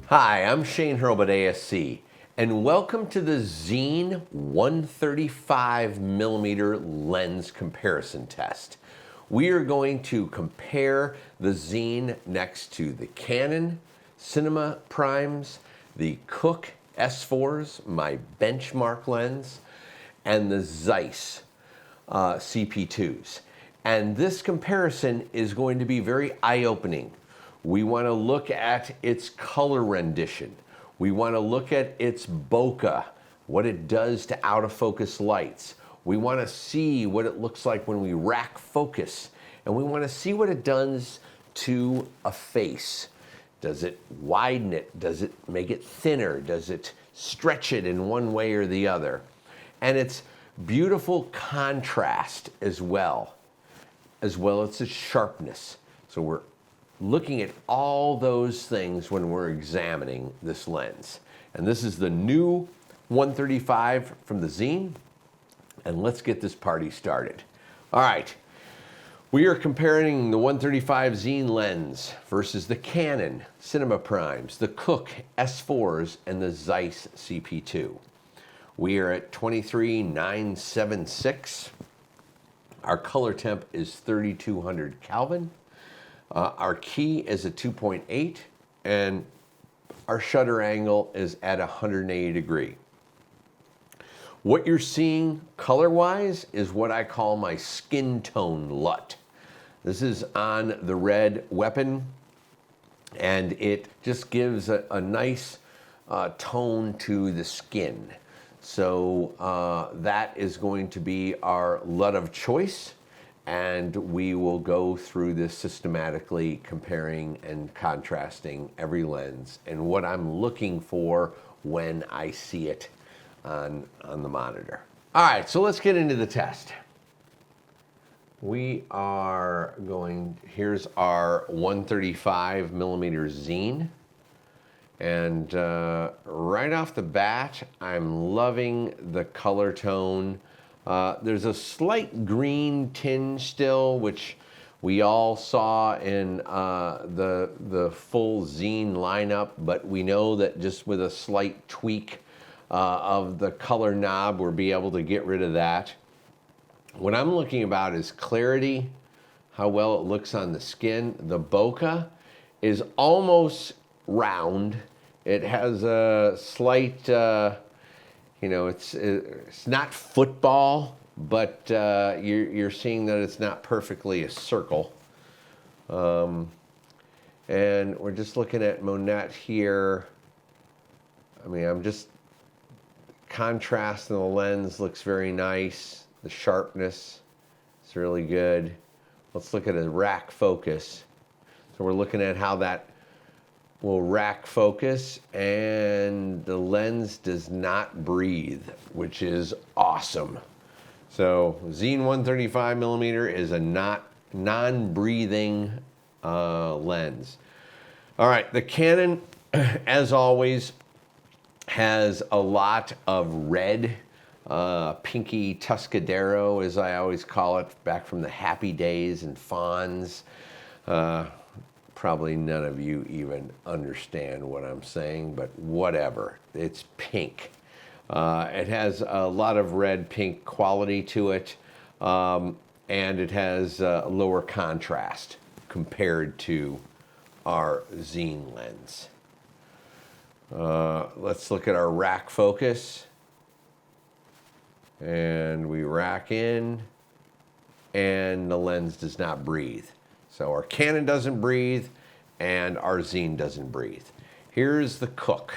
Hi, I'm Shane Hurlbut, ASC, and welcome to the Xeen 135mm lens comparison test. We are going to compare the Xeen next to the Canon Cinema Primes, the Cooke S4s, my benchmark lens, and the Zeiss CP2s. And this comparison is going to be very eye-opening. We want to look at its color rendition. We want to look at its bokeh, what it does to out of focus lights. We want to see what it looks like when we rack focus. And we want to see what it does to a face. Does it widen it? Does it make it thinner? Does it stretch it in one way or the other? And its beautiful contrast as well as its sharpness. So we're looking at all those things when we're examining this lens. And this is the new 135 from the Xeen, and let's get this party started. All right, we are comparing the 135 Xeen lens versus the Canon Cinema Primes, the Cooke S4s, and the Zeiss CP2. We are at 23,976. Our color temp is 3200 Kelvin. Our key is a 2.8, and our shutter angle is at 180 degree. What you're seeing color-wise is what I call my skin tone LUT. This is on the red weapon, and it just gives a nice tone to the skin. So that is going to be our LUT of choice. And we will go through this systematically, comparing and contrasting every lens and what I'm looking for when I see it on the monitor. All right, so let's get into the test. We are here's our 135mm Xeen. And right off the bat, I'm loving the color tone. There's a slight green tinge still, which we all saw in the full Xeen lineup, but we know that just with a slight tweak of the color knob, we'll be able to get rid of that. What I'm looking about is clarity, how well it looks on the skin. The bokeh is almost round. It has a slight it's not football, but you're seeing that it's not perfectly a circle. And we're just looking at Monet here. I mean, I'm just contrast in the lens looks very nice. The sharpness is really good. Let's look at a rack focus. So we're looking at how that will rack focus, and the lens does not breathe, which is awesome. So Xeen 135mm is a non-breathing lens. All right, the Canon, as always, has a lot of red, pinky Tuscadero, as I always call it, back from the happy days and fawns. Probably none of you even understand what I'm saying, but whatever. It's pink. It has a lot of red pink quality to it, and it has lower contrast compared to our Xeen lens. Let's look at our rack focus. And we rack in, and the lens does not breathe. So our Canon doesn't breathe, and our Xeen doesn't breathe. Here's the Cooke.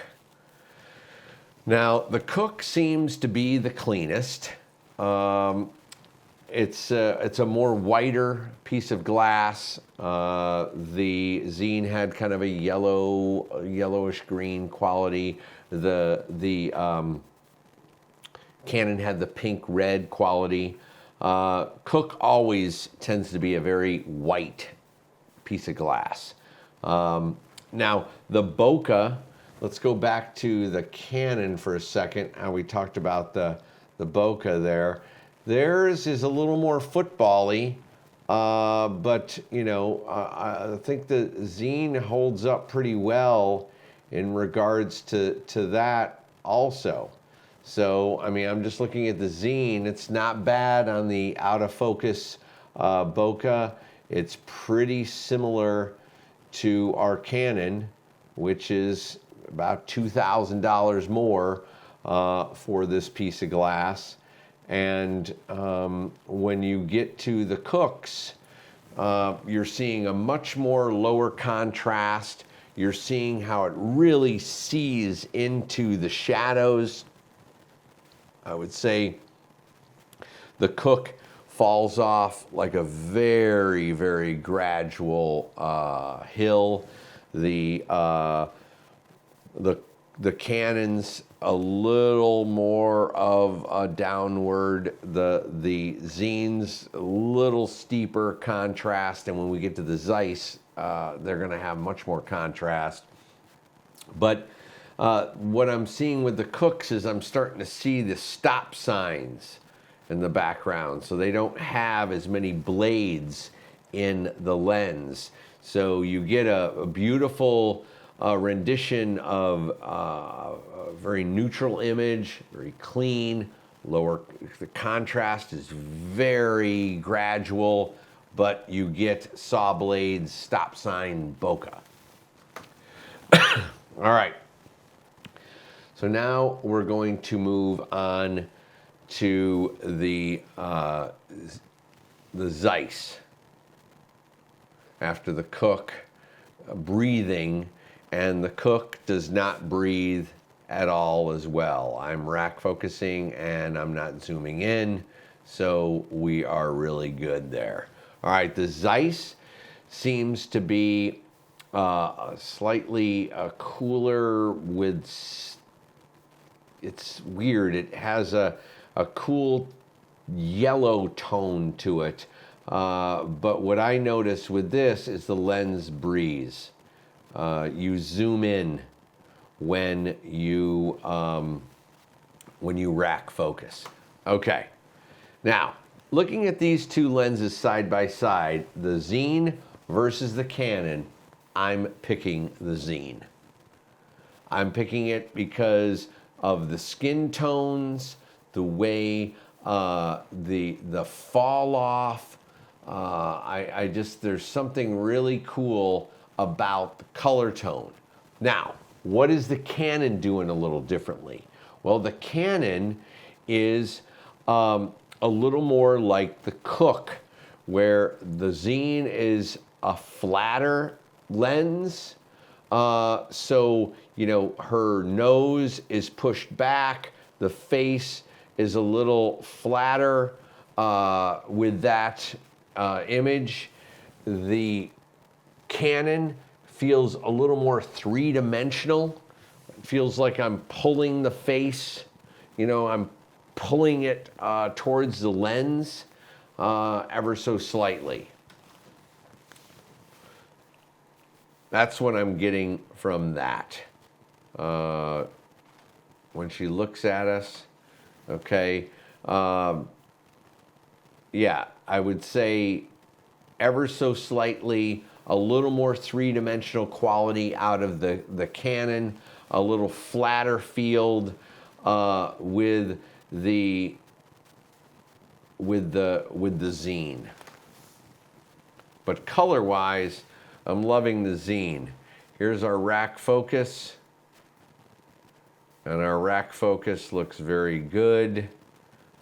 Now, the Cooke seems to be the cleanest. It's a more whiter piece of glass. The Xeen had kind of a yellowish green quality. The Canon had the pink red quality. Cooke always tends to be a very white piece of glass. Now, the bokeh, let's go back to the Canon for a second, how we talked about the bokeh there. Theirs is a little more football-y, but I think the Xeen holds up pretty well in regards to that also. So, I mean, I'm just looking at the Xeen. It's not bad on the out of focus bokeh. It's pretty similar to our Canon, which is about $2,000 more for this piece of glass. And when you get to the Cookes, you're seeing a much more lower contrast. You're seeing how it really sees into the shadows. I would say the Cooke falls off like a very, very gradual hill. The Canon's a little more of a downward. The Xeen's a little steeper contrast, and when we get to the Zeiss, they're going to have much more contrast. But what I'm seeing with the Cookes is I'm starting to see the stop signs in the background, so they don't have as many blades in the lens. So you get a beautiful rendition of a very neutral image, very clean, lower, the contrast is very gradual, but you get saw blades, stop sign, bokeh. All right. So now we're going to move on to the Zeiss. After the Cooke breathing, and the Cooke does not breathe at all as well. I'm rack focusing and I'm not zooming in, so we are really good there. All right, the Zeiss seems to be slightly cooler with, it's weird, it has a cool yellow tone to it. But what I notice with this is the lens breeze. You zoom in when you rack focus. Okay, now looking at these two lenses side by side, the Xeen versus the Canon, I'm picking the Xeen. I'm picking it because of the skin tones, the way the fall off. I just, there's something really cool about the color tone. Now, what is the Canon doing a little differently? Well, the Canon is a little more like the Cooke, where the Xeen is a flatter lens. So, you know, her nose is pushed back, the face is a little flatter with that image. The Canon feels a little more three-dimensional. It feels like I'm pulling the face, you know, I'm pulling it towards the lens ever so slightly. That's what I'm getting from that. When she looks at us, okay, yeah, I would say ever so slightly a little more three-dimensional quality out of the Canon, a little flatter field with the Xeen. But color-wise, I'm loving the Xeen. Here's our rack focus, and our rack focus looks very good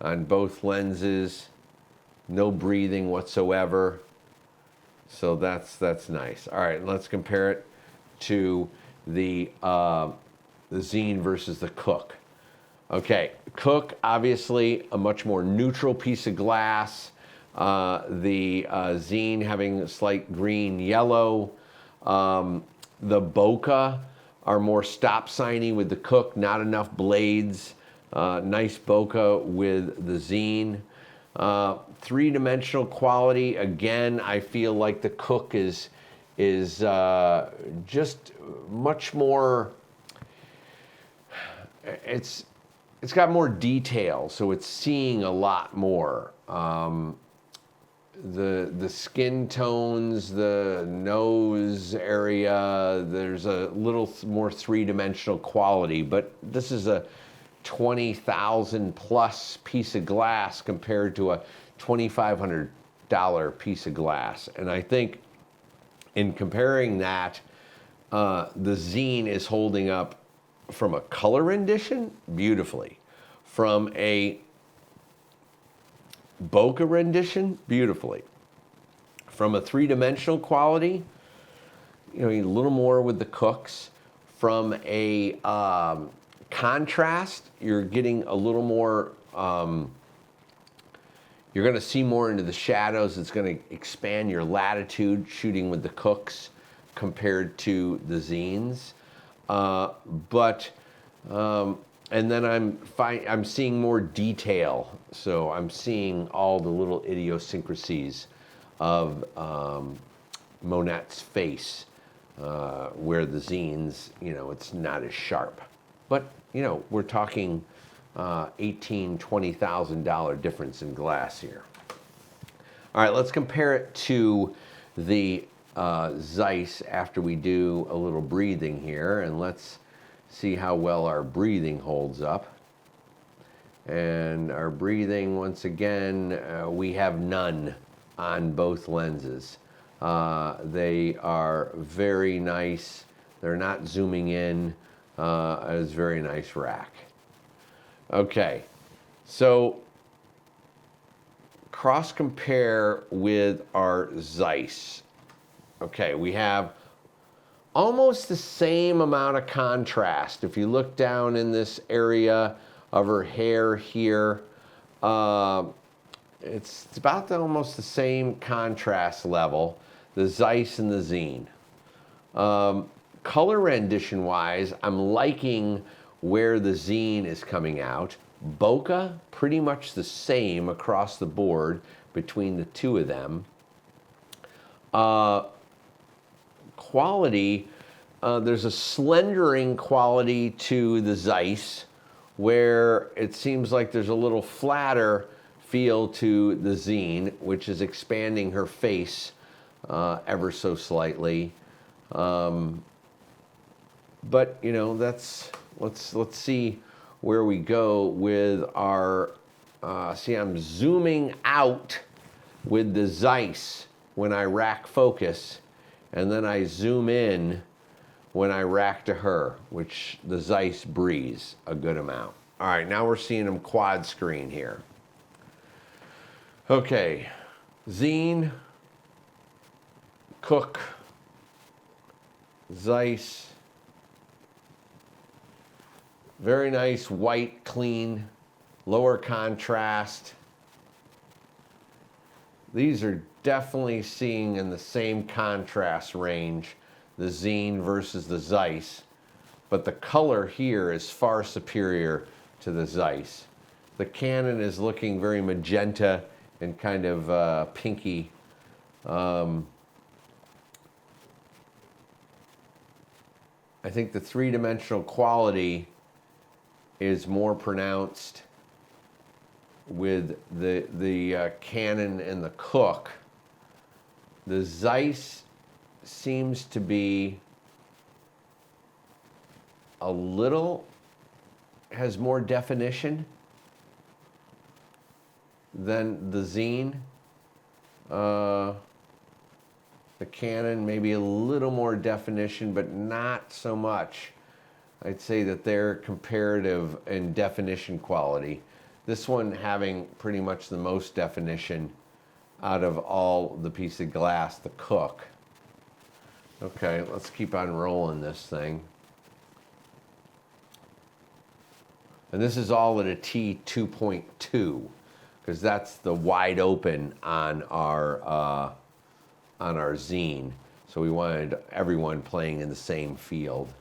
on both lenses. No breathing whatsoever. So that's nice. All right, let's compare it to the Xeen versus the Cooke. Okay, Cooke, obviously a much more neutral piece of glass. The Xeen having a slight green yellow. The bokeh are more stop signy with the Cooke, not enough blades. Nice bokeh with the Xeen. Three-dimensional quality, again, I feel like the Cooke is just much more, it's got more detail, so it's seeing a lot more. the skin tones, the nose area, there's a little more three-dimensional quality, but this is a 20,000 plus piece of glass compared to a $2,500 piece of glass. And I think in comparing that, the Xeen is holding up from a color rendition beautifully, from a bokeh rendition beautifully, from a three-dimensional quality, you know, a little more with the Cookes, from a contrast, you're getting a little more, you're going to see more into the shadows. It's going to expand your latitude shooting with the Cookes compared to the Xeens. And then I'm seeing more detail. So I'm seeing all the little idiosyncrasies of Monet's face, where the Xeens, you know, it's not as sharp. But, you know, we're talking $18,000, $20,000 difference in glass here. All right, let's compare it to the Zeiss after we do a little breathing here, and let's see how well our breathing holds up. And our breathing, once again, we have none on both lenses. They are very nice. They're not zooming in. It's a very nice rack. Okay, so cross compare with our Zeiss. Okay, we have almost the same amount of contrast. If you look down in this area of her hair here, it's about almost the same contrast level, the Zeiss and the Xeen. Color rendition wise, I'm liking where the Xeen is coming out. Bokeh, pretty much the same across the board between the two of them. Quality, there's a slendering quality to the Zeiss, where it seems like there's a little flatter feel to the Xeen, which is expanding her face ever so slightly. But you know, let's see where we go with our. See, I'm zooming out with the Zeiss when I rack focus, and then I zoom in when I rack to her, which the Zeiss breeze a good amount. All right, now we're seeing them quad screen here. Okay, Xeen, Cooke, Zeiss. Very nice, white, clean, lower contrast. These are definitely seeing in the same contrast range, the Xeen versus the Zeiss, but the color here is far superior to the Zeiss. The Canon is looking very magenta and kind of pinky. I think the three-dimensional quality is more pronounced with the Canon and the Cooke. The Zeiss seems to be a little, has more definition than the Xeen. The Canon maybe a little more definition, but not so much. I'd say that they're comparative in definition quality. This one having pretty much the most definition out of all the piece of glass, the Cooke. Okay, let's keep on rolling this thing. And this is all at a T2.2, because that's the wide open on our Xeen. So we wanted everyone playing in the same field.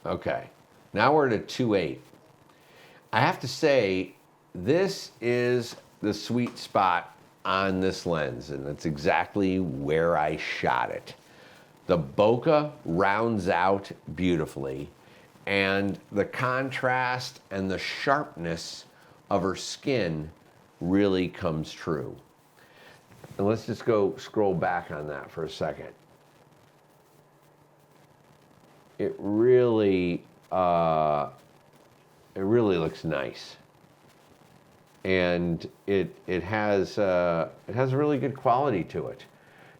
Okay, now we're at a 2.8. I have to say, this is the sweet spot on this lens, and that's exactly where I shot it. The bokeh rounds out beautifully, and the contrast and the sharpness of her skin really comes true. And let's just go scroll back on that for a second. It really looks nice, and it has a really good quality to it.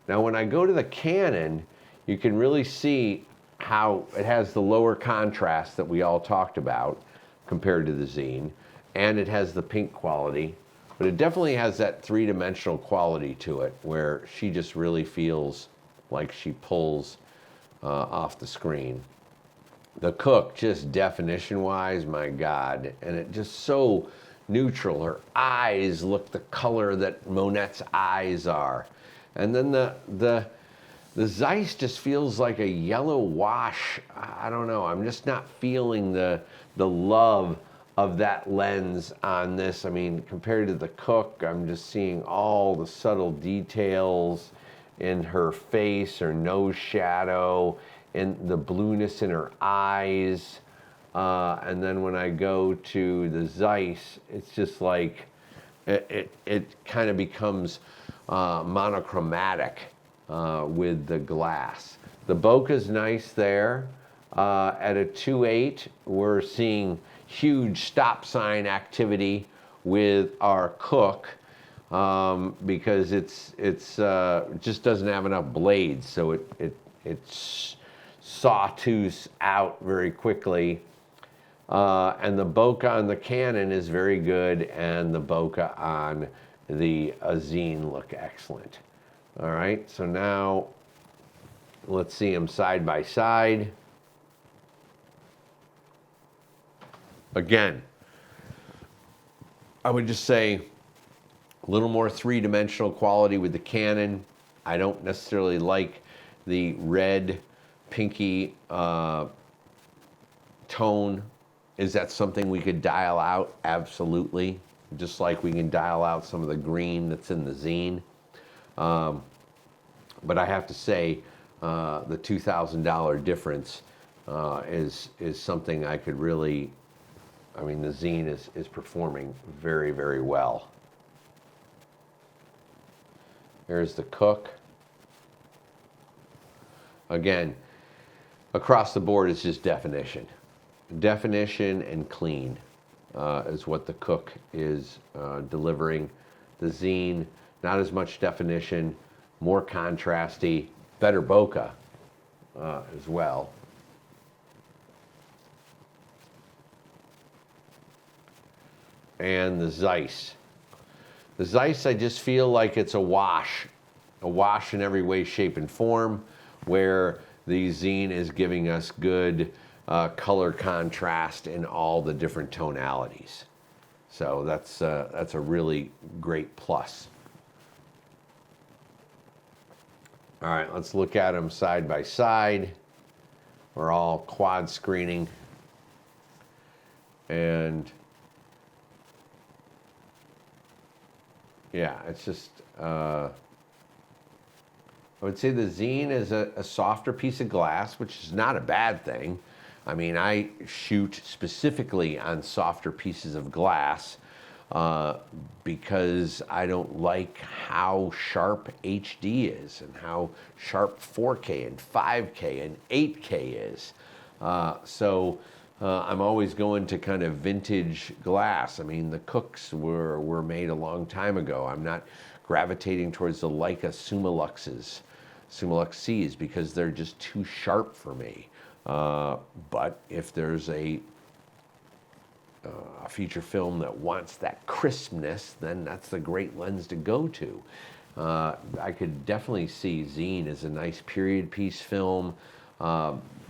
Now, when I go to the Canon, you can really see how it has the lower contrast that we all talked about compared to the Xeen, and it has the pink quality, but it definitely has that three-dimensional quality to it where she just really feels like she pulls off the screen. The Cooke, just definition-wise, my God, and it just so neutral. Her eyes look the color that Monette's eyes are. And then the Zeiss just feels like a yellow wash. I don't know, I'm just not feeling the love of that lens on this. I mean, compared to the Cooke, I'm just seeing all the subtle details in her face, her nose shadow, and the blueness in her eyes. And then when I go to the Zeiss, it's just like, it kind of becomes monochromatic with the glass. The bokeh's nice there. At a 2.8, we're seeing huge stop sign activity with our Cooke because it's just doesn't have enough blades, so it sawtooths out very quickly. And the bokeh on the Canon is very good, and the bokeh on the Xeen look excellent. All right, so now let's see them side by side. Again, I would just say a little more three-dimensional quality with the Canon. I don't necessarily like the red, pinky tone. Is that something we could dial out? Absolutely. Just like we can dial out some of the green that's in the Xeen. But I have to say, the $2,000 difference is something I could really, I mean, the Xeen is performing very, very well. Here's the Cooke. Again, across the board, it's just definition. Definition and clean is what the Cooke is delivering. The Xeen, not as much definition, more contrasty, better bokeh as well. And the Zeiss. The Zeiss, I just feel like it's a wash in every way, shape, and form, where the Xeen is giving us good color contrast in all the different tonalities. So that's a really great plus. All right, let's look at them side by side. We're all quad screening. And yeah, it's just, I would say the Xeen is a softer piece of glass, which is not a bad thing. I mean, I shoot specifically on softer pieces of glass because I don't like how sharp HD is and how sharp 4K and 5K and 8K is. So I'm always going to kind of vintage glass. I mean, the Cookes were made a long time ago. I'm not gravitating towards the Leica Summilux Cs, because they're just too sharp for me. But if there's a feature film that wants that crispness, then that's a great lens to go to. I could definitely see Xeen as a nice period piece film.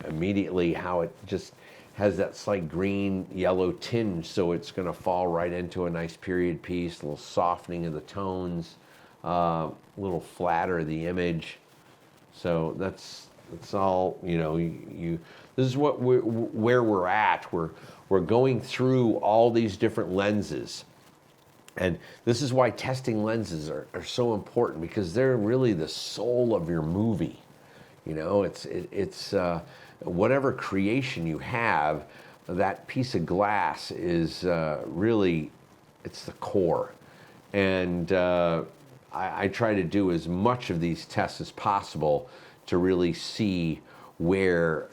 Immediately how it just has that slight green yellow tinge, so it's going to fall right into a nice period piece, a little softening of the tones, a little flatter of the image. So that's all, you know, this is what where we're at. We're going through all these different lenses. And this is why testing lenses are so important, because they're really the soul of your movie. You know, it's whatever creation you have, that piece of glass is really, it's the core. And I try to do as much of these tests as possible to really see where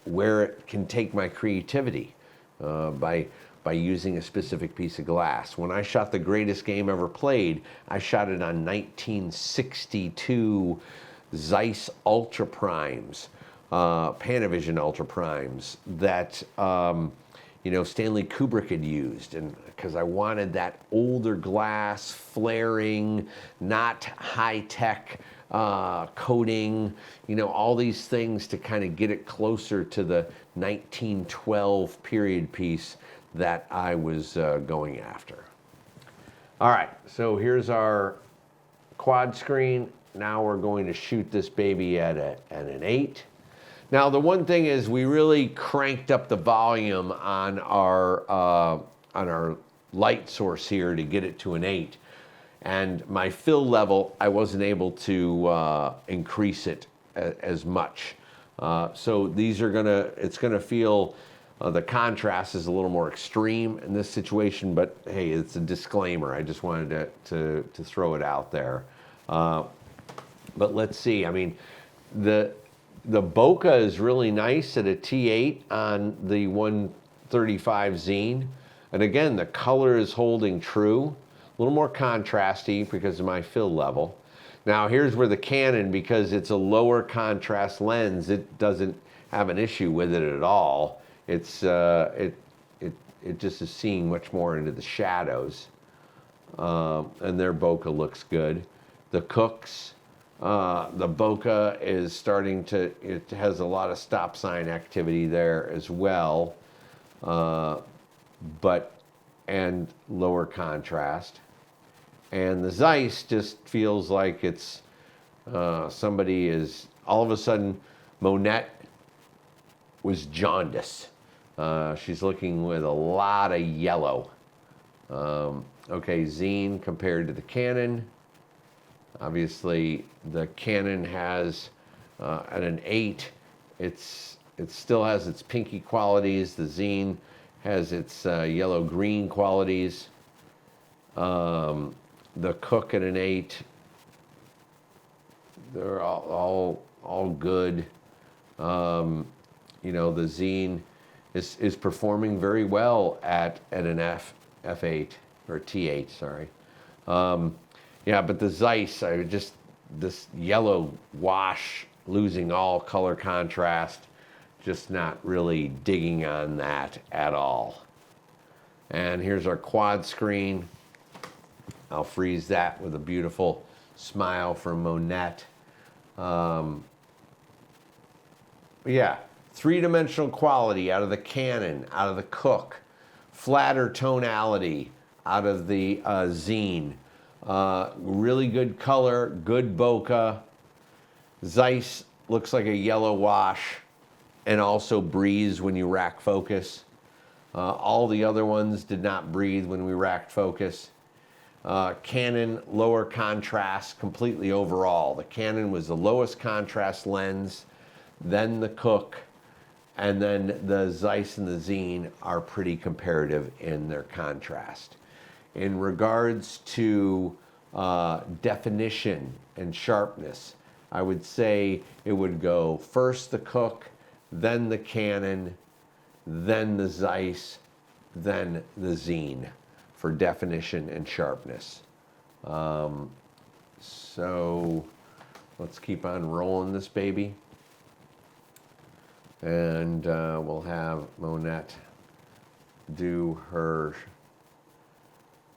it can take my creativity by using a specific piece of glass. When I shot the greatest game ever played, I shot it on 1962 Zeiss Ultra Primes, Panavision Ultra Primes that Stanley Kubrick had used, and because I wanted that older glass, flaring, not high-tech coating, all these things to kind of get it closer to the 1912 period piece that I was going after. All right, so here's our quad screen. Now we're going to shoot this baby at an 8. Now the one thing is we really cranked up the volume on our light source here to get it to an 8. And my fill level, I wasn't able to increase it as much. So these are it's gonna feel, the contrast is a little more extreme in this situation, but hey, it's a disclaimer. I just wanted to throw it out there. But let's see, I mean, the bokeh is really nice at a T8 on the 135 Xeen. And again, the color is holding true. A little more contrasty because of my fill level. Now here's where the Canon, because it's a lower contrast lens, it doesn't have an issue with it at all. It's it just is seeing much more into the shadows, and their bokeh looks good. The Cooke's, the bokeh is starting to, it has a lot of stop sign activity there as well, and lower contrast. And the Zeiss just feels like it's somebody is, all of a sudden, Monette was jaundice. She's looking with a lot of yellow. Okay, Xeen compared to the Canon. Obviously, the Canon has, at an 8, it still has its pinky qualities. The Xeen has its yellow-green qualities. The Cooke at an 8, they're all good. The Xeen is performing very well at an F8 or T8, sorry. Yeah, but the Zeiss, this yellow wash, losing all color contrast, just not really digging on that at all. And here's our quad screen. I'll freeze that with a beautiful smile from Monette. Yeah, three-dimensional quality out of the Canon, out of the Cooke, flatter tonality out of the Xeen. Really good color, good bokeh. Zeiss looks like a yellow wash and also breathes when you rack focus. All the other ones did not breathe when we racked focus. Canon, lower contrast completely overall. The Canon was the lowest contrast lens, then the Cooke, and then the Zeiss and the Xeen are pretty comparative in their contrast. In regards to definition and sharpness, I would say it would go first the Cooke, then the Canon, then the Zeiss, then the Xeen for definition and sharpness. So let's keep on rolling this baby. And we'll have Monette do her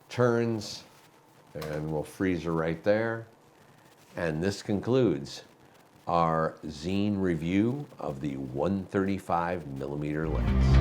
turns, and we'll freeze her right there. And this concludes our Xeen review of the 135mm lens.